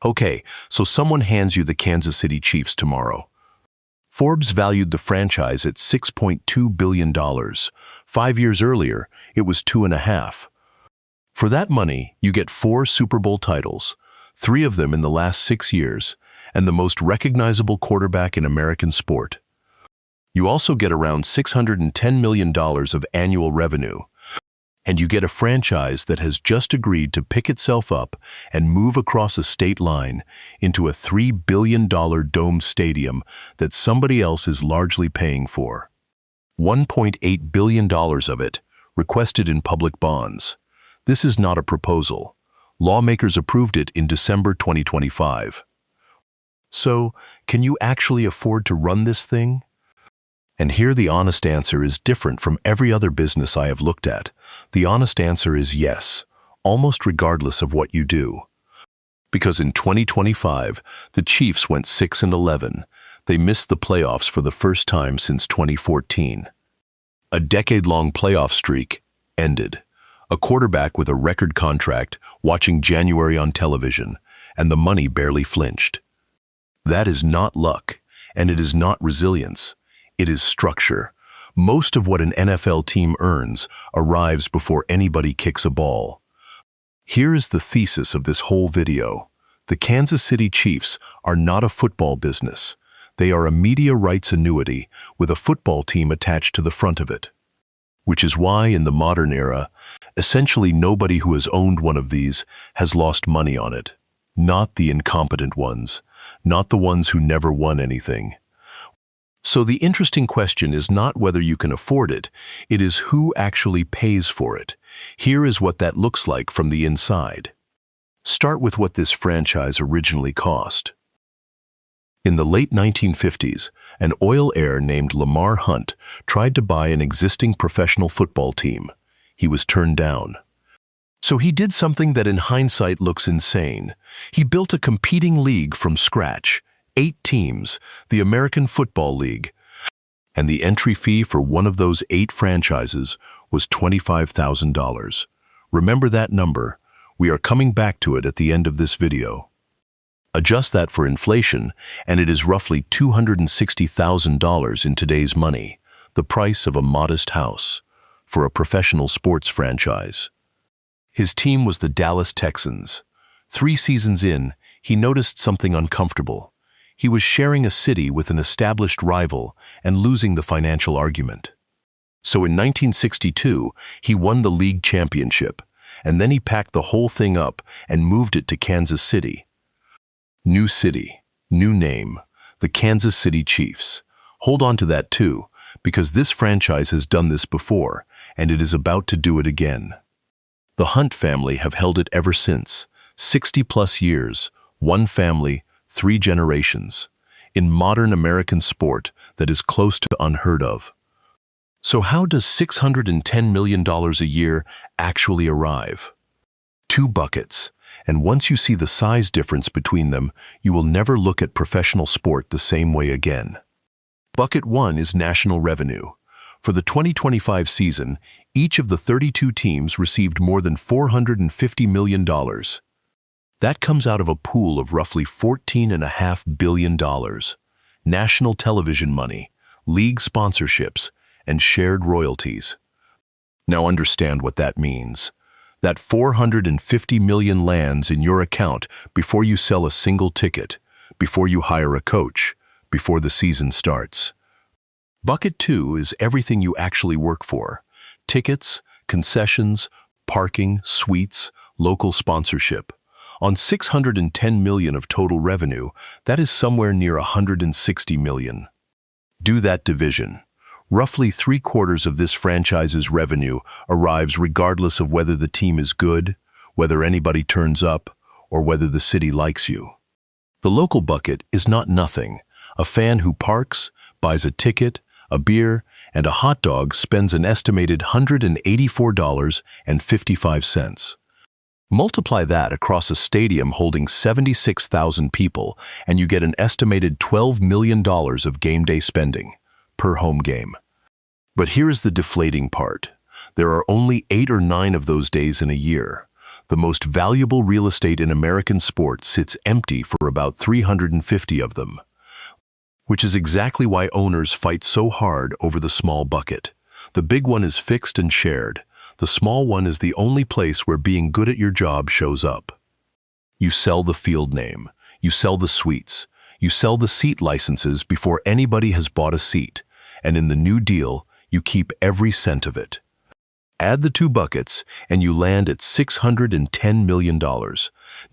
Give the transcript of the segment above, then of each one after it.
Okay, so someone hands you the Kansas City Chiefs tomorrow. Forbes valued the franchise at $6.2 billion. 5 years earlier, it was 2.5. For that money, you get 4 Super Bowl titles, 3 of them in the last 6 years, and the most recognizable quarterback in American sport. You also get around $610 million of annual revenue, and you get a franchise that has just agreed to pick itself up and move across a state line into a $3 billion domed stadium that somebody else is largely paying for. $1.8 billion of it requested in public bonds. This is not a proposal. Lawmakers approved it in December 2025. So, can you actually afford to run this thing? And here the honest answer is different from every other business I have looked at. The honest answer is yes, almost regardless of what you do. Because in 2025, the Chiefs went 6-11. They missed the playoffs for the first time since 2014. A decade-long playoff streak ended. A quarterback with a record contract watching January on television, and the money barely flinched. That is not luck, and it is not resilience. It is structure. Most of what an NFL team earns arrives before anybody kicks a ball. Here is the thesis of this whole video. The Kansas City Chiefs are not a football business. They are a media rights annuity with a football team attached to the front of it. Which is why, in the modern era, essentially nobody who has owned one of these has lost money on it. Not the incompetent ones. Not the ones who never won anything. So the interesting question is not whether you can afford it, it is who actually pays for it. Here is what that looks like from the inside. Start with what this franchise originally cost. In the late 1950s, an oil heir named Lamar Hunt tried to buy an existing professional football team. He was turned down. So he did something that in hindsight looks insane. He built a competing league from scratch. 8 teams, the American Football League, and the entry fee for one of those 8 franchises was $25,000. Remember that number. We are coming back to it at the end of this video. Adjust that for inflation, and it is roughly $260,000 in today's money, the price of a modest house for a professional sports franchise. His team was the Dallas Texans. 3 seasons in, he noticed something uncomfortable. He was sharing a city with an established rival and losing the financial argument. So in 1962, he won the league championship, and then he packed the whole thing up and moved it to Kansas City. New city, new name, the Kansas City Chiefs. Hold on to that too, because this franchise has done this before, and it is about to do it again. The Hunt family have held it ever since, 60+ years, one family, 3 generations, in modern American sport that is close to unheard of. So how does $610 million a year actually arrive? 2 buckets, and once you see the size difference between them, you will never look at professional sport the same way again. Bucket 1 is national revenue. For the 2025 season, each of the 32 teams received more than $450 million. That comes out of a pool of roughly $14.5 billion. National television money, league sponsorships, and shared royalties. Now understand what that means. That $450 million lands in your account before you sell a single ticket, before you hire a coach, before the season starts. Bucket 2 is everything you actually work for. Tickets, concessions, parking, suites, local sponsorship. On $610 million of total revenue, that is somewhere near $160 million. Do that division. Roughly 3/4 of this franchise's revenue arrives regardless of whether the team is good, whether anybody turns up, or whether the city likes you. The local bucket is not nothing. A fan who parks, buys a ticket, a beer, and a hot dog spends an estimated $184.55. Multiply that across a stadium holding 76,000 people, and you get an estimated $12 million of game day spending per home game. But here is the deflating part. There are only 8 or 9 of those days in a year. The most valuable real estate in American sports sits empty for about 350 of them, which is exactly why owners fight so hard over the small bucket. The big one is fixed and shared. The small one is the only place where being good at your job shows up. You sell the field name. You sell the suites. You sell the seat licenses before anybody has bought a seat. And in the new deal, you keep every cent of it. Add the two buckets, and you land at $610 million.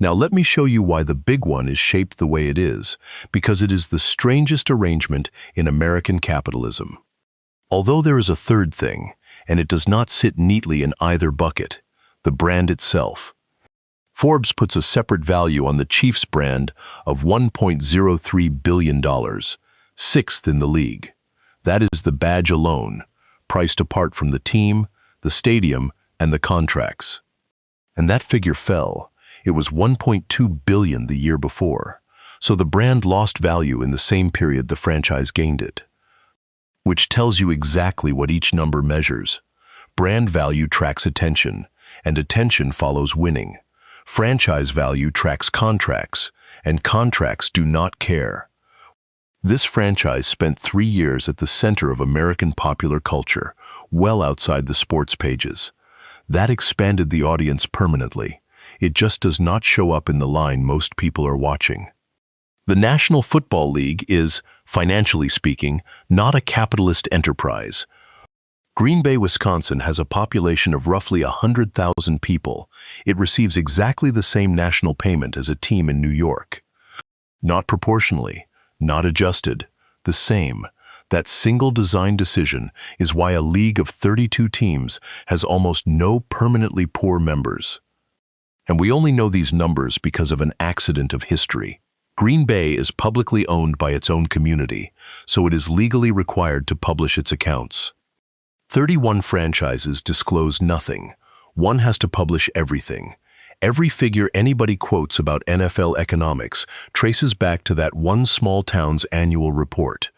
Now let me show you why the big one is shaped the way it is, because it is the strangest arrangement in American capitalism. Although there is a third thing, and it does not sit neatly in either bucket, the brand itself. Forbes puts a separate value on the Chiefs brand of $1.03 billion, sixth in the league. That is the badge alone, priced apart from the team, the stadium, and the contracts. And that figure fell. It was $1.2 billion the year before. So the brand lost value in the same period the franchise gained it. Which tells you exactly what each number measures. Brand value tracks attention, and attention follows winning. Franchise value tracks contracts, and contracts do not care. This franchise spent 3 years at the center of American popular culture, well outside the sports pages. That expanded the audience permanently. It just does not show up in the line most people are watching. The National Football League is, financially speaking, not a capitalist enterprise. Green Bay, Wisconsin has a population of roughly 100,000 people. It receives exactly the same national payment as a team in New York. Not proportionally. Not adjusted, the same. That single design decision is why a league of 32 teams has almost no permanently poor members. And we only know these numbers because of an accident of history. Green Bay is publicly owned by its own community, so it is legally required to publish its accounts. 31 franchises disclose nothing. One has to publish everything. Every figure anybody quotes about NFL economics traces back to that one small town's annual report.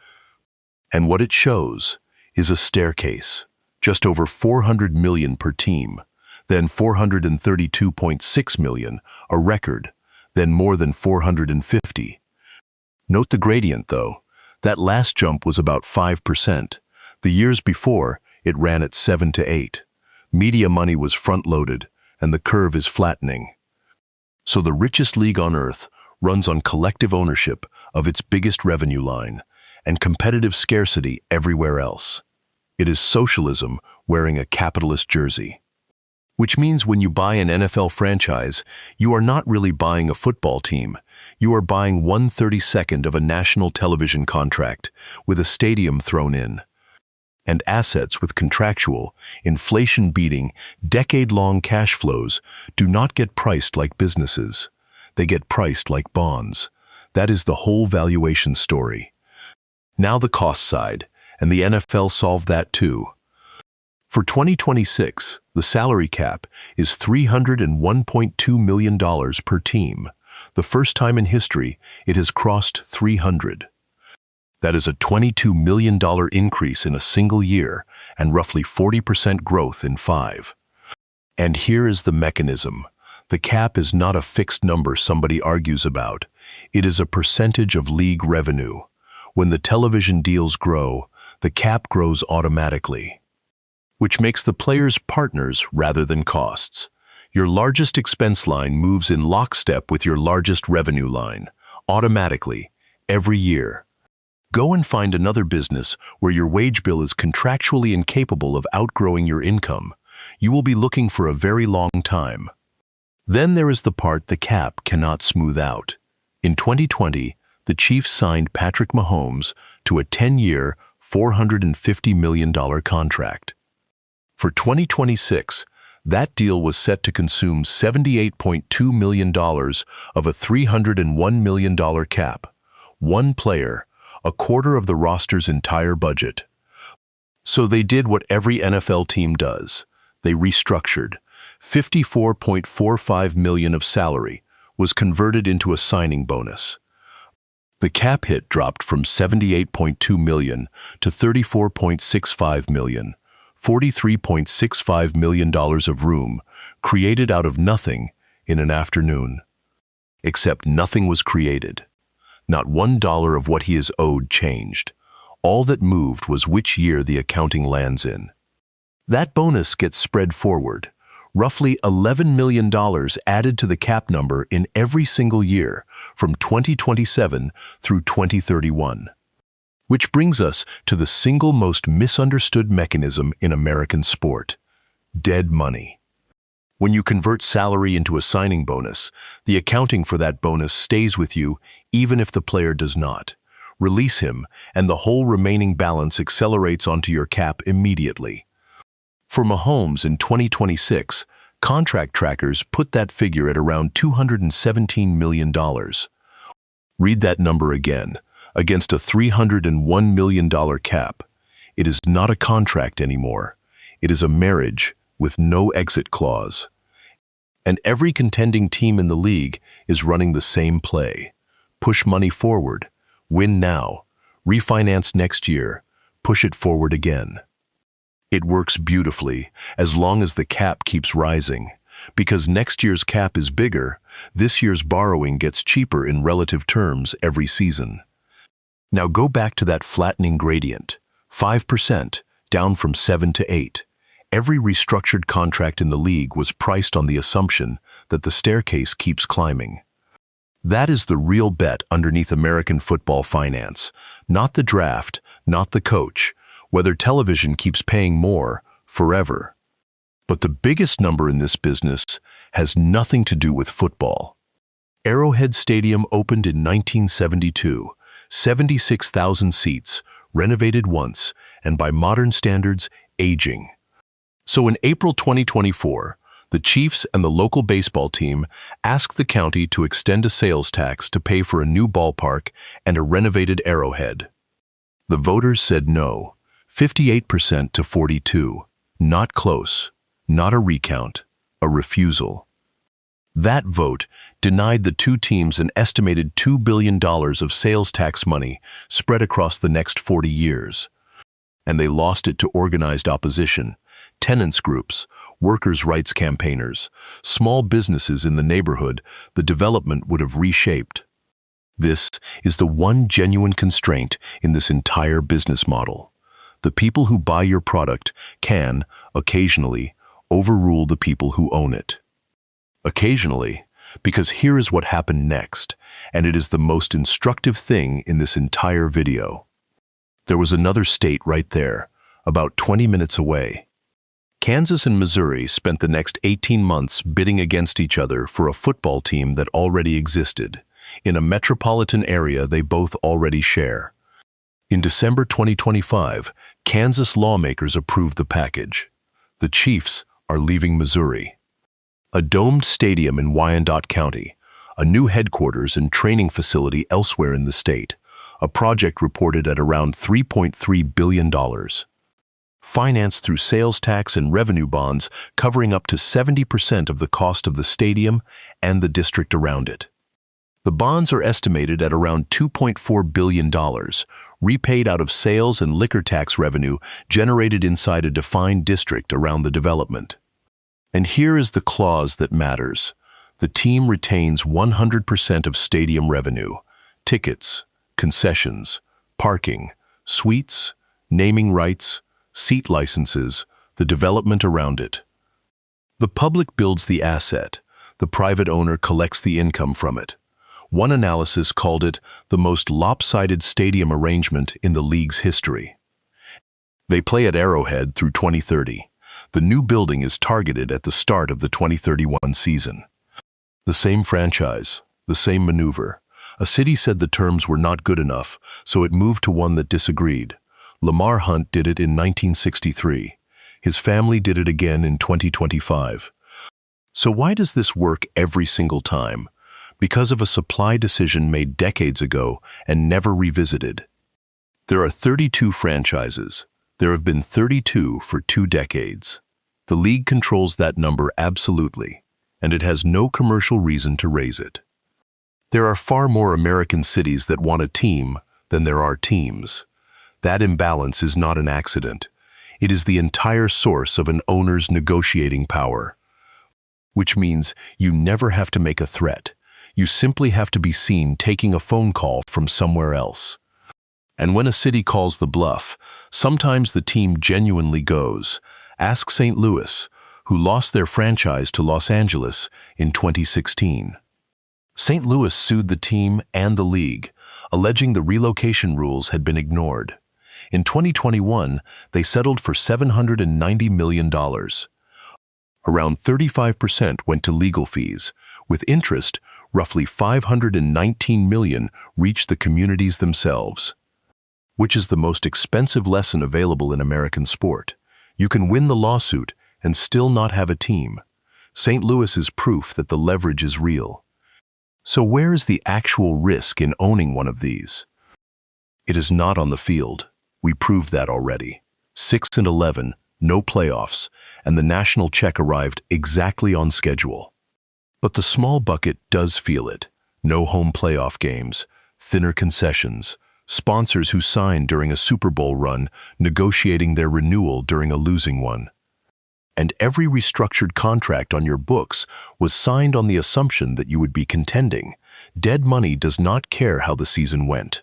And what it shows is a staircase, just over $400 million per team, then $432.6 million, a record, then more than 450. Note the gradient, though. That last jump was about 5%. The years before, it ran at 7 to 8. Media money was front-loaded, and the curve is flattening. So the richest league on earth runs on collective ownership of its biggest revenue line and competitive scarcity everywhere else. It is socialism wearing a capitalist jersey. Which means when you buy an NFL franchise, you are not really buying a football team. You are buying 1/32 of a national television contract with a stadium thrown in. And assets with contractual, inflation-beating, decade-long cash flows do not get priced like businesses. They get priced like bonds. That is the whole valuation story. Now the cost side, and the NFL solved that too. For 2026, the salary cap is $301.2 million per team. The first time in history, it has crossed 300. That is a $22 million increase in a single year and roughly 40% growth in 5. And here is the mechanism. The cap is not a fixed number somebody argues about. It is a percentage of league revenue. When the television deals grow, the cap grows automatically, which makes the players partners rather than costs. Your largest expense line moves in lockstep with your largest revenue line, automatically, every year. Go and find another business where your wage bill is contractually incapable of outgrowing your income. You will be looking for a very long time. Then there is the part the cap cannot smooth out. In 2020, the Chiefs signed Patrick Mahomes to a 10-year, $450 million contract. For 2026, that deal was set to consume $78.2 million of a $301 million cap. One player, a quarter of the roster's entire budget. So they did what every NFL team does. They restructured. $54.45 million of salary was converted into a signing bonus. The cap hit dropped from $78.2 million to $34.65 million. $43.65 million of room, created out of nothing, in an afternoon. Except nothing was created. Not $1 of what he is owed changed. All that moved was which year the accounting lands in. That bonus gets spread forward. Roughly $11 million added to the cap number in every single year from 2027 through 2031. Which brings us to the single most misunderstood mechanism in American sport: dead money. When you convert salary into a signing bonus, the accounting for that bonus stays with you even if the player does not. Release him, and the whole remaining balance accelerates onto your cap immediately. For Mahomes in 2026, contract trackers put that figure at around $217 million. Read that number again. Against a $301 million cap. It is not a contract anymore. It is a marriage with no exit clause. And every contending team in the league is running the same play. Push money forward. Win now. Refinance next year. Push it forward again. It works beautifully as long as the cap keeps rising. Because next year's cap is bigger, this year's borrowing gets cheaper in relative terms every season. Now go back to that flattening gradient, 5%, down from 7 to 8. Every restructured contract in the league was priced on the assumption that the staircase keeps climbing. That is the real bet underneath American football finance, not the draft, not the coach, whether television keeps paying more forever. But the biggest number in this business has nothing to do with football. Arrowhead Stadium opened in 1972. 76,000 seats, renovated once, and by modern standards, aging. So in April 2024, the Chiefs and the local baseball team asked the county to extend a sales tax to pay for a new ballpark and a renovated Arrowhead. The voters said no, 58% to 42%. Not close, not a recount, a refusal. That vote denied the two teams an estimated $2 billion of sales tax money spread across the next 40 years. And they lost it to organized opposition, tenants groups, workers' rights campaigners, small businesses in the neighborhood the development would have reshaped. This is the one genuine constraint in this entire business model. The people who buy your product can, occasionally, overrule the people who own it. Occasionally, because here is what happened next, and it is the most instructive thing in this entire video. There was another state right there, about 20 minutes away. Kansas and Missouri spent the next 18 months bidding against each other for a football team that already existed, in a metropolitan area they both already share. In December 2025, Kansas lawmakers approved the package. The Chiefs are leaving Missouri. A domed stadium in Wyandotte County, a new headquarters and training facility elsewhere in the state, a project reported at around $3.3 billion. Financed through sales tax and revenue bonds covering up to 70% of the cost of the stadium and the district around it. The bonds are estimated at around $2.4 billion, repaid out of sales and liquor tax revenue generated inside a defined district around the development. And here is the clause that matters. The team retains 100% of stadium revenue, tickets, concessions, parking, suites, naming rights, seat licenses, the development around it. The public builds the asset. The private owner collects the income from it. One analysis called it the most lopsided stadium arrangement in the league's history. They play at Arrowhead through 2030. The new building is targeted at the start of the 2031 season. The same franchise, the same maneuver. A city said the terms were not good enough, so it moved to one that disagreed. Lamar Hunt did it in 1963. His family did it again in 2025. So why does this work every single time? Because of a supply decision made decades ago and never revisited. There are 32 franchises. There have been 32 for 2 decades. The league controls that number absolutely, and it has no commercial reason to raise it. There are far more American cities that want a team than there are teams. That imbalance is not an accident. It is the entire source of an owner's negotiating power. which means you never have to make a threat. You simply have to be seen taking a phone call from somewhere else. And when a city calls the bluff, sometimes the team genuinely goes. Ask St. Louis, who lost their franchise to Los Angeles in 2016. St. Louis sued the team and the league, alleging the relocation rules had been ignored. In 2021, they settled for $790 million. Around 35% went to legal fees. With interest, roughly $519 million reached the communities themselves. Which is the most expensive lesson available in American sport. You can win the lawsuit and still not have a team. St. Louis is proof that the leverage is real. So where is the actual risk in owning one of these? It is not on the field. We proved that already. 6-11, no playoffs, and the national check arrived exactly on schedule. But the small bucket does feel it. No home playoff games, thinner concessions, sponsors who signed during a Super Bowl run negotiating their renewal during a losing one. And every restructured contract on your books was signed on the assumption that you would be contending. Dead money does not care how the season went.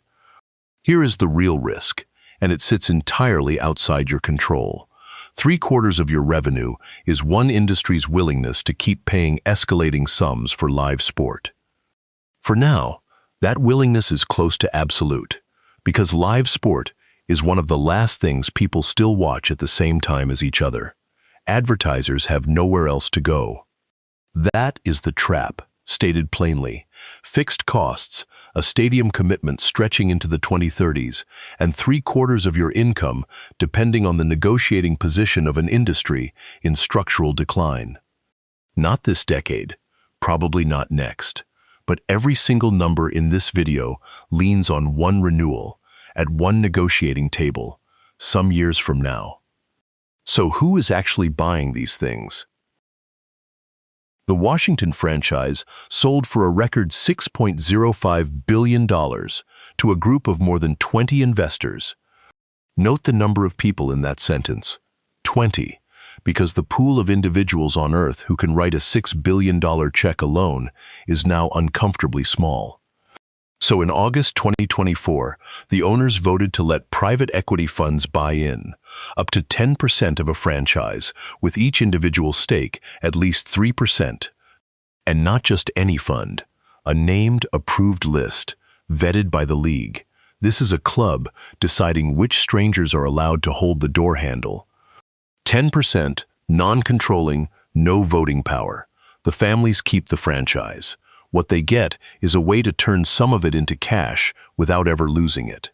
Here is the real risk, and it sits entirely outside your control. 3/4 of your revenue is one industry's willingness to keep paying escalating sums for live sport. For now, that willingness is close to absolute, because live sport is one of the last things people still watch at the same time as each other. Advertisers have nowhere else to go. That is the trap, stated plainly. Fixed costs, a stadium commitment stretching into the 2030s, and 3/4 of your income depending on the negotiating position of an industry in structural decline. Not this decade, probably not next, but every single number in this video leans on one renewal, at one negotiating table, some years from now. So who is actually buying these things? The Washington franchise sold for a record $6.05 billion to a group of more than 20 investors. Note the number of people in that sentence, 20, because the pool of individuals on Earth who can write a $6 billion check alone is now uncomfortably small. So in August 2024, the owners voted to let private equity funds buy in, up to 10% of a franchise, with each individual stake at least 3%. And not just any fund, a named, approved list, vetted by the league. This is a club deciding which strangers are allowed to hold the door handle. 10%, non-controlling, no voting power. The families keep the franchise. What they get is a way to turn some of it into cash without ever losing it.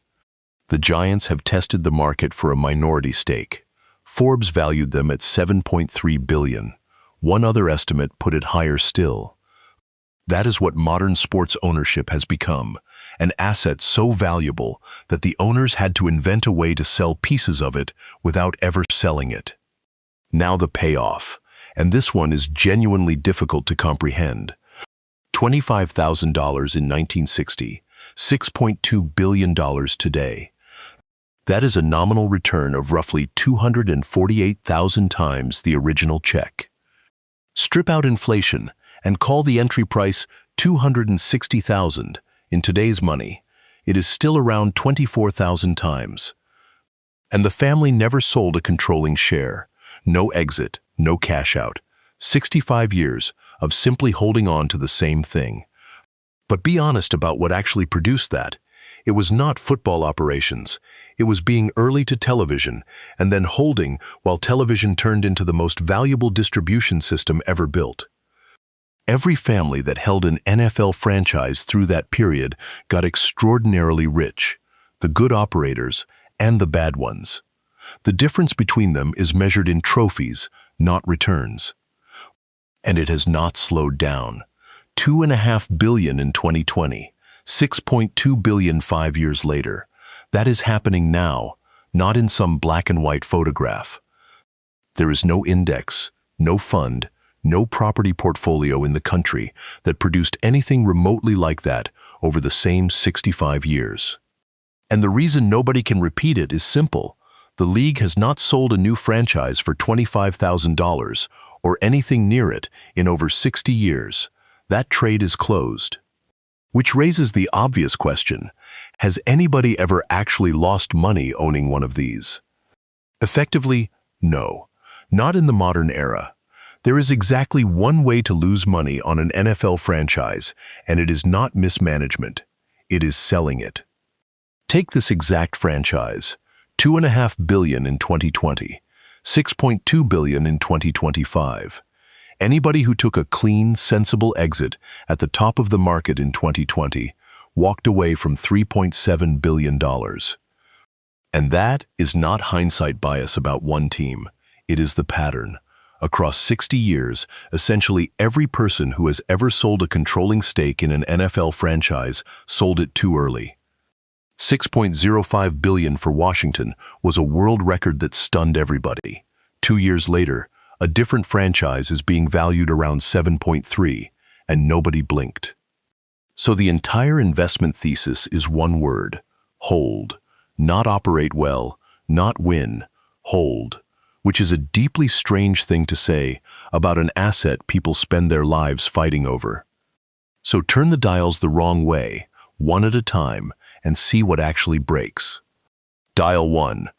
The Giants have tested the market for a minority stake. Forbes valued them at $7.3 billion. One other estimate put it higher still. That is what modern sports ownership has become, an asset so valuable that the owners had to invent a way to sell pieces of it without ever selling it. Now the payoff, and this one is genuinely difficult to comprehend. $25,000 in 1960, $6.2 billion today. That is a nominal return of roughly 248,000 times the original check. Strip out inflation and call the entry price $260,000. In today's money, it is still around 24,000 times. And the family never sold a controlling share. No exit, no cash out. 65 years of simply holding on to the same thing. But be honest about what actually produced that. It was not football operations. It was being early to television and then holding while television turned into the most valuable distribution system ever built. Every family that held an NFL franchise through that period got extraordinarily rich, the good operators and the bad ones. The difference between them is measured in trophies, not returns. And it has not slowed down. $2.5 billion in 2020, $6.2 billion 5 years later. That is happening now, not in some black and white photograph. There is no index, no fund, no property portfolio in the country that produced anything remotely like that over the same 65 years. And the reason nobody can repeat it is simple. The league has not sold a new franchise for $25,000 or anything near it in over 60 years, that trade is closed. Which raises the obvious question, has anybody ever actually lost money owning one of these? Effectively, no. Not in the modern era. There is exactly one way to lose money on an NFL franchise, and it is not mismanagement. It is selling it. Take this exact franchise, $2.5 billion in 2020, $6.2 billion in 2025. Anybody who took a clean, sensible exit at the top of the market in 2020 walked away from $3.7 billion. And that is not hindsight bias about one team. It is the pattern. Across 60 years, essentially every person who has ever sold a controlling stake in an NFL franchise sold it too early. $6.05 billion for Washington was a world record that stunned everybody. 2 years later, a different franchise is being valued around 7.3, and nobody blinked. So the entire investment thesis is one word: hold. Not operate well, not win, hold. Which is a deeply strange thing to say about an asset people spend their lives fighting over. So turn the dials the wrong way, one at a time, and see what actually breaks. Dial 1.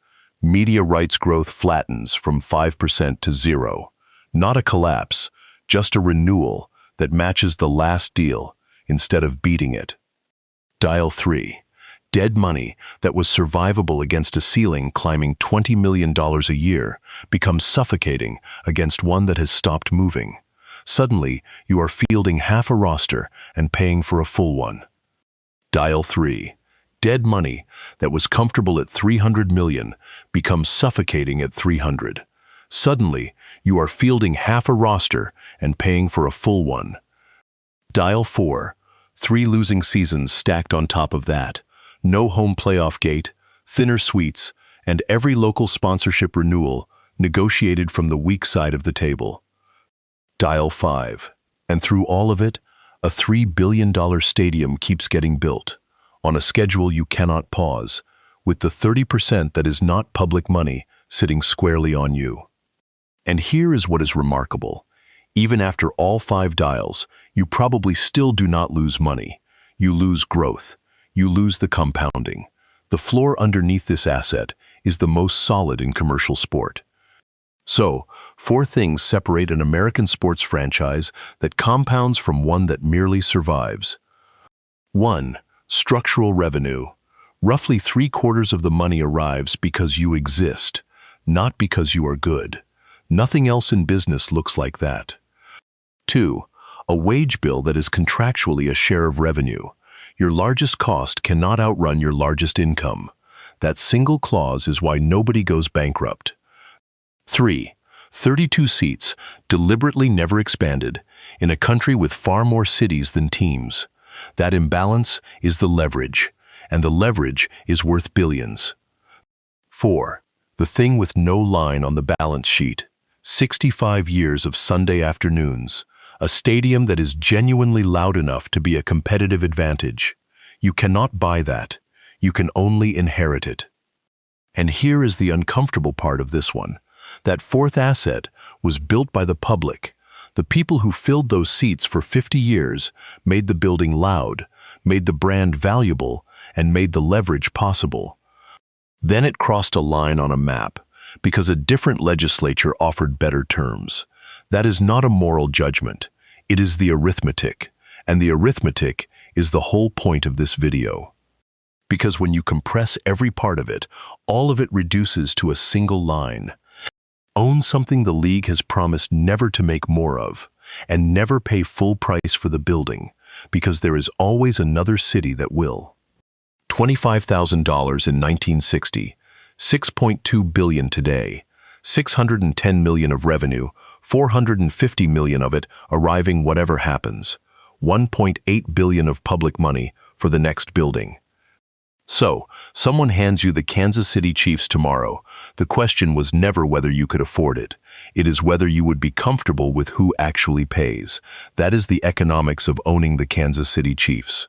Media rights growth flattens from 5% to 0. Not a collapse, just a renewal that matches the last deal instead of beating it. Dial 3. Dead money that was survivable against a ceiling climbing $20 million a year becomes suffocating against one that has stopped moving. Suddenly, you are fielding half a roster and paying for a full one. Dial 3. Dead money that was comfortable at $300 million becomes suffocating at $300. Suddenly, you are fielding half a roster and paying for a full one. Dial 4. 3 losing seasons stacked on top of that. No home playoff gate, thinner suites, and every local sponsorship renewal negotiated from the weak side of the table. Dial 5. And through all of it, a $3 billion stadium keeps getting built, on a schedule you cannot pause, with the 30% that is not public money sitting squarely on you. And here is what is remarkable. Even after all 5 dials, you probably still do not lose money. You lose growth. You lose the compounding. The floor underneath this asset is the most solid in commercial sport. So, 4 things separate an American sports franchise that compounds from one that merely survives. 1. Structural revenue. Roughly 3/4 of the money arrives because you exist, not because you are good. Nothing else in business looks like that. 2. A wage bill that is contractually a share of revenue. Your largest cost cannot outrun your largest income. That single clause is why nobody goes bankrupt. 3. 32 seats, deliberately never expanded, in a country with far more cities than teams. That imbalance is the leverage, and the leverage is worth billions. 4. The thing with no line on the balance sheet. 65 years of Sunday afternoons. A stadium that is genuinely loud enough to be a competitive advantage. You cannot buy that. You can only inherit it. And here is the uncomfortable part of this one. That 4th asset was built by the public. The people who filled those seats for 50 years made the building loud, made the brand valuable, and made the leverage possible. Then it crossed a line on a map because a different legislature offered better terms. That is not a moral judgment. It is the arithmetic, and the arithmetic is the whole point of this video. Because when you compress every part of it, all of it reduces to a single line. Own something the league has promised never to make more of, and never pay full price for the building, because there is always another city that will. $25,000 in 1960, $6.2 billion today, $610 million of revenue, $450 million of it arriving whatever happens, $1.8 billion of public money for the next building. So, someone hands you the Kansas City Chiefs tomorrow. The question was never whether you could afford it. It is whether you would be comfortable with who actually pays. That is the economics of owning the Kansas City Chiefs.